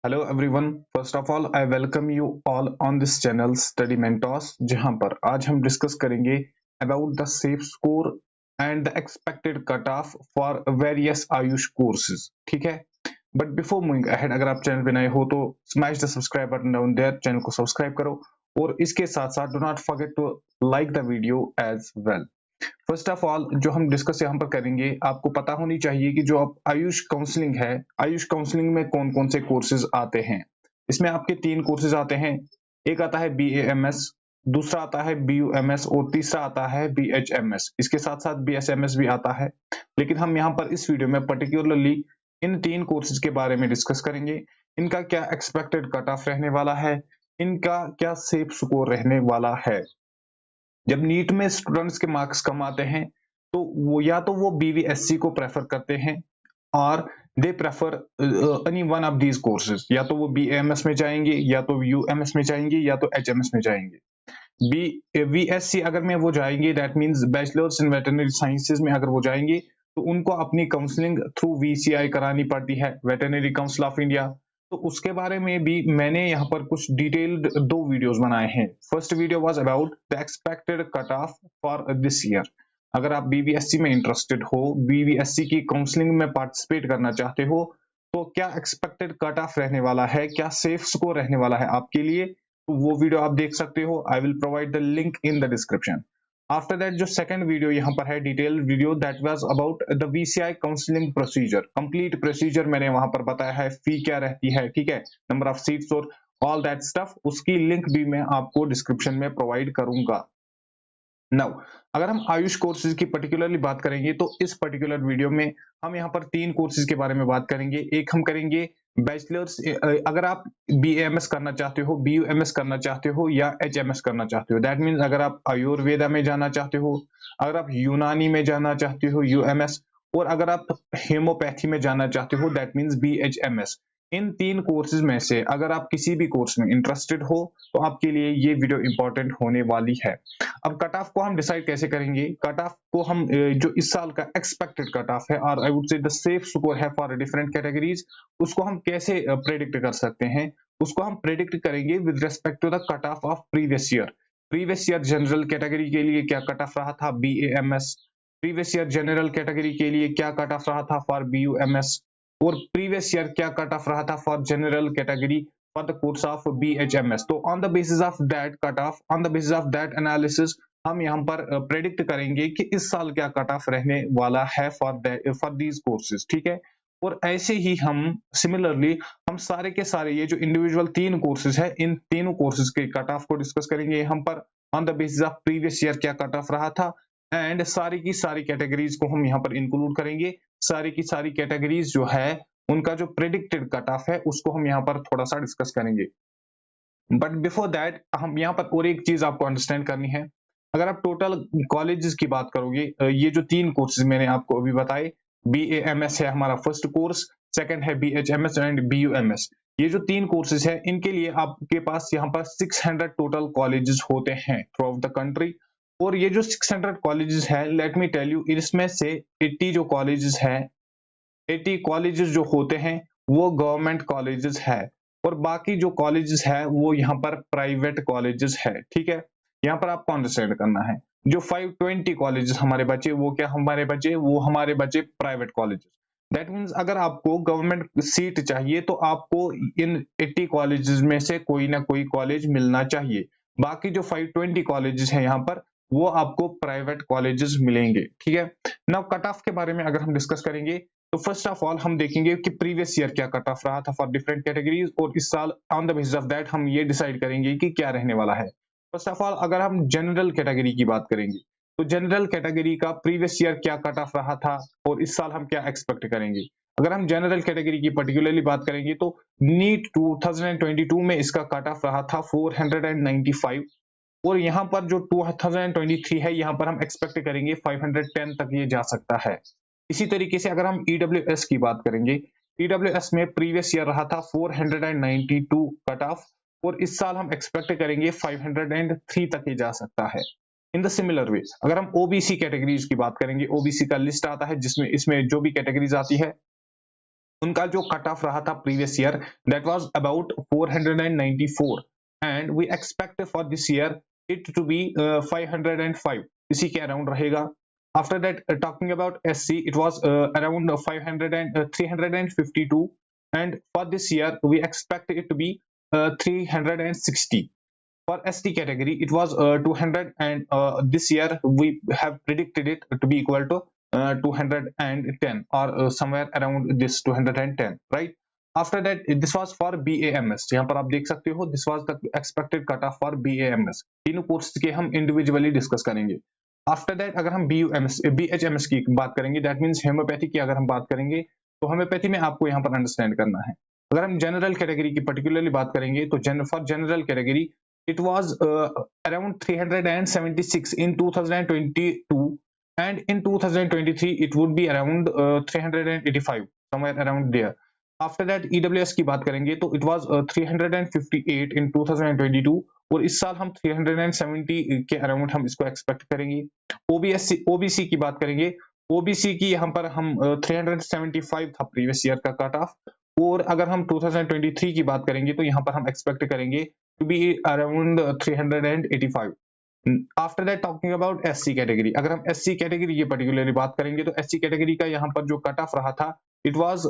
Hello everyone, first of all I welcome you all on this channel study mentors, जहां पर आज हम discuss करेंगे about the safe score and the expected cut off for various Ayush courses. ठीक है, but before moving ahead, अगर आप channel पे नए हो तो smash the subscribe button down there, channel को सब्सक्राइब करो और इसके साथ साथ do not forget to like the video as well. First of all जो हम डिस्कस यहाँ पर करेंगे, आपको पता होनी चाहिए कि जो आप आयुष काउंसलिंग है, आयुष काउंसलिंग में कौन कौन से कोर्सेज आते हैं। इसमें आपके 3 कोर्सेज आते हैं। एक आता है BAMS, दूसरा आता है BUMS और तीसरा आता है BHMS। इसके साथ साथ BSMS भी आता है, लेकिन हम यहाँ पर इस वीडियो में पर्टिकुलरली इन 3 कोर्सेज के बारे में डिस्कस करेंगे। इनका क्या एक्सपेक्टेड कट ऑफ रहने वाला है, इनका क्या सेफ स्कोर रहने वाला है। जब नीट में स्टूडेंट्स के मार्क्स कम आते हैं तो वो या तो वो BVSC को प्रेफर करते हैं और they prefer any one of these courses. या तो वो BAMS में जाएंगे, या तो UMS में जाएंगे, या तो HMS में जाएंगे। VSC अगर में वो जाएंगे, that means bachelors in veterinary sciences में अगर वो जाएंगे तो उनको अपनी काउंसलिंग थ्रू VCI करानी पड़ती है, वेटरनरी काउंसिल ऑफ इंडिया। तो उसके बारे में भी मैंने यहाँ पर कुछ डिटेल्ड 2 वीडियोस बनाए हैं। First video was about the expected cut off for this year. अगर आप BVSC में इंटरेस्टेड हो, BVSC की काउंसलिंग में पार्टिसिपेट करना चाहते हो, तो क्या एक्सपेक्टेड कट ऑफ रहने वाला है, क्या सेफ स्कोर रहने वाला है आपके लिए, तो वो वीडियो आप देख सकते हो। I will provide the link in the description. After that जो सेकंड वीडियो यहाँ पर है, detail video, that was about the VCI counselling procedure. Complete procedure मैंने वहां पर बताया है, फी क्या रहती है, ठीक है, नंबर ऑफ सीट्स और ऑल दैट स्टफ। उसकी लिंक भी मैं आपको डिस्क्रिप्शन में प्रोवाइड करूंगा। नाउ अगर हम आयुष कोर्सेज की पर्टिकुलरली बात करेंगे तो इस पर्टिकुलर वीडियो में हम यहाँ पर 3 कोर्सेज के बारे में बात करेंगे। एक हम करेंगे बैचलर्स, अगर आप BAMS करना चाहते हो, BUMS करना चाहते हो या HMS करना चाहते हो, दैट मीन्स अगर आप आयुर्वेदा में जाना चाहते हो, अगर आप यूनानी में जाना चाहते हो UMS, और अगर आप हेमोपैथी में जाना चाहते हो, that means BHMS। In 3 courses में से अगर आप किसी भी कोर्स में इंटरेस्टेड हो तो आपके लिए ये वीडियो इंपॉर्टेंट होने वाली है। अब कट ऑफ को हम डिसाइड कैसे करेंगे? कट ऑफ को हम जो इस साल का एक्सपेक्टेड कट ऑफ है, और I would say the safe score है फॉर डिफरेंट कैटेगरीज, उसको हम कैसे प्रेडिक्ट कर सकते हैं? उसको हम प्रेडिक्ट करेंगे with respect to the cut off previous year. Previous year general category के लिए क्या कट ऑफ रहा था BAMS, previous year general category के लिए क्या कट ऑफ रहा था फॉर BUMS, और प्रीवियस ईयर क्या कट ऑफ रहा था for general category for the course of BHMS। तो on the basis of that cut off, on the basis of that analysis, हम यहाँ पर प्रेडिक्ट करेंगे कि इस साल क्या कट ऑफ रहने वाला है फॉर दीज कोर्सेज, ठीक है। और ऐसे ही हम सिमिलरली हम सारे के सारे ये जो इंडिविजुअल 3 कोर्सेज है, इन तीनों कोर्सेज के कट ऑफ को डिस्कस करेंगे हम पर on the basis of previous year क्या कट ऑफ रहा था, एंड सारी की सारी कैटेगरीज को हम यहाँ पर इंक्लूड करेंगे। सारी की सारी कैटेगरीज जो है उनका जो प्रेडिक्टेड कट ऑफ है उसको हम यहाँ पर थोड़ा सा डिस्कस करेंगे। बट बिफोर दैट हम यहाँ पर और एक चीज आपको अंडरस्टैंड करनी है। अगर आप टोटल कॉलेजेस की बात करोगे, ये जो 3 कोर्सेज मैंने आपको अभी बताए, BAMS है हमारा फर्स्ट कोर्स, सेकंड है BHMS एंड BUMS। ये जो 3 कोर्सेज है इनके लिए आपके पास यहाँ पर 600 टोटल कॉलेजेस होते हैं थ्रू आउट द कंट्री। और ये जो 600 कॉलेजेस है, लेट मी टेल यू, इसमें से 80 जो कॉलेजेस है, 80 कॉलेजेस जो होते हैं वो गवर्नमेंट कॉलेजेस है, और बाकी जो कॉलेजेस है वो यहाँ पर प्राइवेट कॉलेजेस है, ठीक है। यहाँ पर आपको अंडरस्टैंड करना है, जो 520 कॉलेजेस हमारे बचे वो क्या हमारे बचे, वो हमारे बचे प्राइवेट कॉलेजेस। दैट मीन्स अगर आपको गवर्नमेंट सीट चाहिए तो आपको इन 80 कॉलेजेस में से कोई ना कोई कॉलेज मिलना चाहिए। बाकी जो 520 कॉलेजेस है यहाँ पर वो आपको प्राइवेट कॉलेजेस मिलेंगे, ठीक है। नाउ कट ऑफ के बारे में अगर हम डिस्कस करेंगे तो फर्स्ट ऑफ ऑल हम देखेंगे कि प्रीवियस ईयर क्या कट ऑफ रहा था फॉर डिफरेंट कैटेगरीज, और इस साल on the basis of that हम ये डिसाइड करेंगे कि क्या रहने वाला है। फर्स्ट ऑफ ऑल अगर हम जनरल कैटेगरी की बात करेंगे तो जनरल कैटेगरी का प्रीवियस ईयर क्या कट ऑफ रहा था और इस साल हम क्या एक्सपेक्ट करेंगे। अगर हम जनरल कैटेगरी की पर्टिकुलरली बात करेंगे तो नीट 2022 में इसका कट ऑफ रहा था 495, और यहाँ पर जो 2023 है यहाँ पर हम एक्सपेक्ट करेंगे 510 तक ये जा सकता है। इसी तरीके से अगर हम EWS की बात करेंगे, EWS में प्रीवियस ईयर रहा था 492 कट ऑफ, और इस साल हम एक्सपेक्ट करेंगे 503 तक ही जा सकता है। इन द सिमिलर वे अगर हम OBC कैटेगरीज की बात करेंगे, OBC का लिस्ट आता है जिसमें इसमें जो भी कैटेगरीज आती है उनका जो कट ऑफ रहा था previous year that was about 494 and we expect for this year it to be 505, इसी के अराउंड रहेगा. After that talking about SC it was around 500 and 352 and for this year we expect it to be 360. For ST category it was 200 and this year we have predicted it to be equal to 210 or somewhere around this 210, right? After that this was for BAMS. यहाँ पर आप देख सकते हो this was the expected cutoff for BAMS. तीनों course के हम individually discuss करेंगे. आफ्टर दैट अगर हम BHMS की बात करेंगे दैट मीन्स हेम्योपैथी की अगर हम बात करेंगे तो होम्योपैथी में आपको यहाँ पर अंडरस्टैंड करना है. अगर हम जनरल कैटेगरी की पर्टिकुलरली बात करेंगे तो for general category it was around 376 in 2022 and in 2023 it would be around 385 somewhere around there. After that EWS की बात करेंगे तो it was 358 in 2022 और इस साल हम 370 के अराउंड हम इसको एक्सपेक्ट करेंगे. ओबीसी की बात करेंगे, ओबीसी की यहाँ पर हम 375 था प्रीवियस ईयर का कट ऑफ, और अगर हम 2023 की बात करेंगे तो यहाँ पर हम एक्सपेक्ट करेंगे to be around 385. After that talking about SC category, अगर हम एससी कैटेगरी की पर्टिकुलरली बात करेंगे तो एससी कैटेगरी का यहाँ पर जो कट ऑफ रहा था इट वाज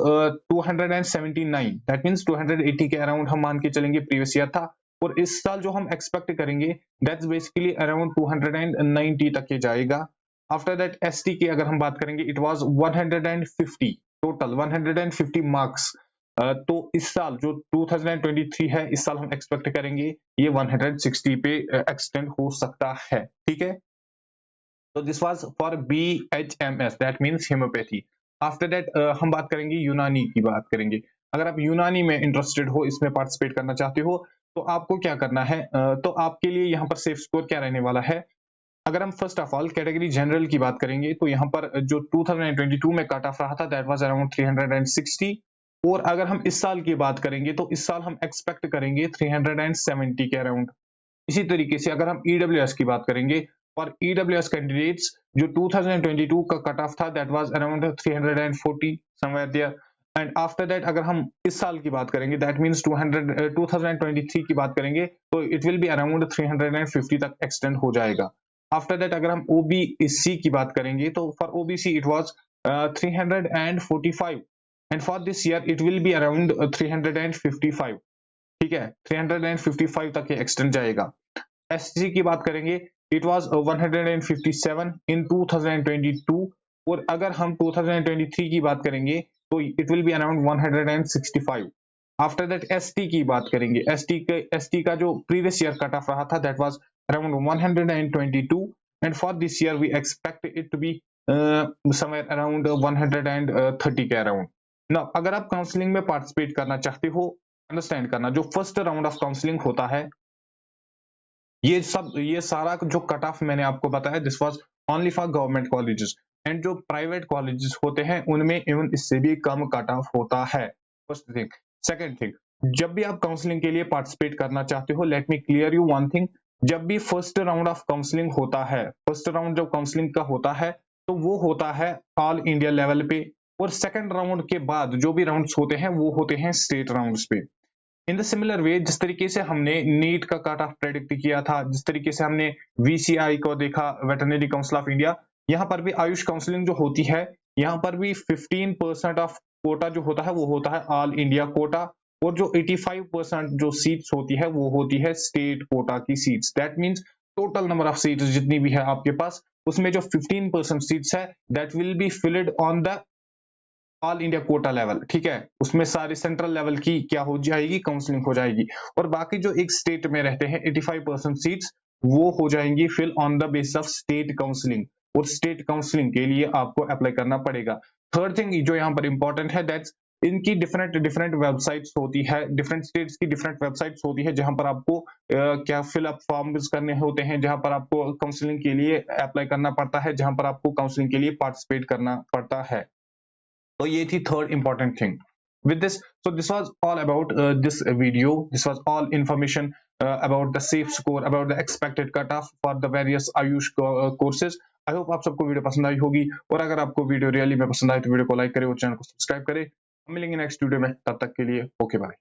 279, दैट मींस 280 के अराउंड हम मान के चलेंगे प्रीवियस ईयर था, और इस साल जो हम एक्सपेक्ट करेंगे दैट्स बेसिकली अराउंड 290 तक के जाएगा. आफ्टर दैट एसटी की अगर हम बात करेंगे इट वाज 150 टोटल 150 मार्क्स. तो इस साल जो 2023 है इस साल हम एक्सपेक्ट करेंगे ये 160 पे एक्सटेंड हो सकता है. ठीक है, तो this was for BHMS that means homoeopathy. After that हम बात करेंगे यूनानी की बात करेंगे. अगर आप यूनानी में इंटरेस्टेड हो, इसमें पार्टिसिपेट करना चाहते हो तो आपको क्या करना है, तो आपके लिए यहाँ पर सेफ स्कोर क्या रहने वाला है. अगर हम first of all category general की बात करेंगे तो यहाँ पर जो 2022 में कट ऑफ रहा था दैट वाज अराउंड 360, और अगर हम इस साल की बात करेंगे तो इस साल हम एक्सपेक्ट करेंगे 370 के अराउंड. इसी तरीके से अगर हम EWS की बात करेंगे, और EWS कैंडिडेट्स जो 2022 का कट ऑफ था that was around 340 somewhere there. And after that अगर हम इस साल की बात करेंगे दैट मींस 2023 की बात करेंगे तो इट विल बी अराउंड 350 तक एक्सटेंड हो जाएगा. आफ्टर दैट अगर हम OBC की बात करेंगे तो for OBC it was 345 and for this year it will be around 355. ठीक है, 355 तक ये एक्सटेंड जाएगा. SC की बात करेंगे इट वाज 157 इन 2022, और अगर हम 2023 की बात करेंगे तो it will be around 165. After that ST की बात करेंगे, ST का जो प्रीवियस ईयर कट ऑफ रहा था that was around 122 and for this year we expect it to be somewhere around 130 के अराउंड. नाउ अगर आप काउंसलिंग में पार्टिसिपेट करना चाहते हो, अंडरस्टैंड करना जो फर्स्ट राउंड ऑफ काउंसलिंग होता है ये सारा जो कट ऑफ मैंने आपको बताया this was only for government colleges, and जो प्राइवेट कॉलेजेस होते हैं उनमें इवन इससे भी कम कट ऑफ होता है. First thing. सेकंड थिंग, जब भी आप काउंसलिंग के लिए पार्टिसिपेट करना चाहते हो let me clear you one thing, जब भी फर्स्ट राउंड ऑफ काउंसलिंग होता है, फर्स्ट राउंड जब काउंसलिंग का होता है तो वो होता है ऑल इंडिया लेवल पे, और सेकंड राउंड के बाद जो भी राउंड्स होते हैं वो होते हैं स्टेट राउंड्स पे. इन द सिमिलर वे जिस तरीके से हमने नीट का कट ऑफ प्रेडिक्ट किया था, जिस तरीके से हमने VCI को देखा, वेटरनरी काउंसिल ऑफ इंडिया, यहाँ पर भी आयुष काउंसलिंग जो होती है यहाँ पर भी 15% ऑफ कोटा जो होता है वो होता है ऑल इंडिया कोटा, और जो 85% जो सीट्स होती है वो होती है स्टेट कोटा की seats. That means total number of seats जितनी भी है आपके पास उसमें जो 15% सीट्स है that will be filled on the all India quota level. ठीक है, उसमें सारी सेंट्रल लेवल की क्या हो जाएगी, काउंसलिंग हो जाएगी, और बाकी जो एक स्टेट में रहते हैं 85% सीट्स वो हो जाएंगी fill on the basis of state counselling, और स्टेट काउंसलिंग के लिए आपको अप्लाई करना पड़ेगा. थर्ड थिंग जो यहाँ पर इंपॉर्टेंट है दैट्स इनकी डिफरेंट वेबसाइट्स होती है, डिफरेंट स्टेट्स की डिफरेंट वेबसाइट्स होती है जहां पर आपको क्या फिल अप फॉर्म्स करने होते हैं, जहां पर आपको काउंसलिंग के लिए अप्लाई करना पड़ता है, जहां पर आपको काउंसलिंग के लिए पार्टिसिपेट करना पड़ता है. तो ये थी third important thing. With this, so this was all about this video. This was all information about the safe score, about the expected cutoff for the various Ayush courses. I hope आप सबको video पसंद आई होगी, और अगर आपको video really में पसंद आए तो वीडियो को लाइक करें और चैनल को सब्सक्राइब करें. हम मिलेंगे नेक्स्ट वीडियो में, तब तक के लिए ओके बाय।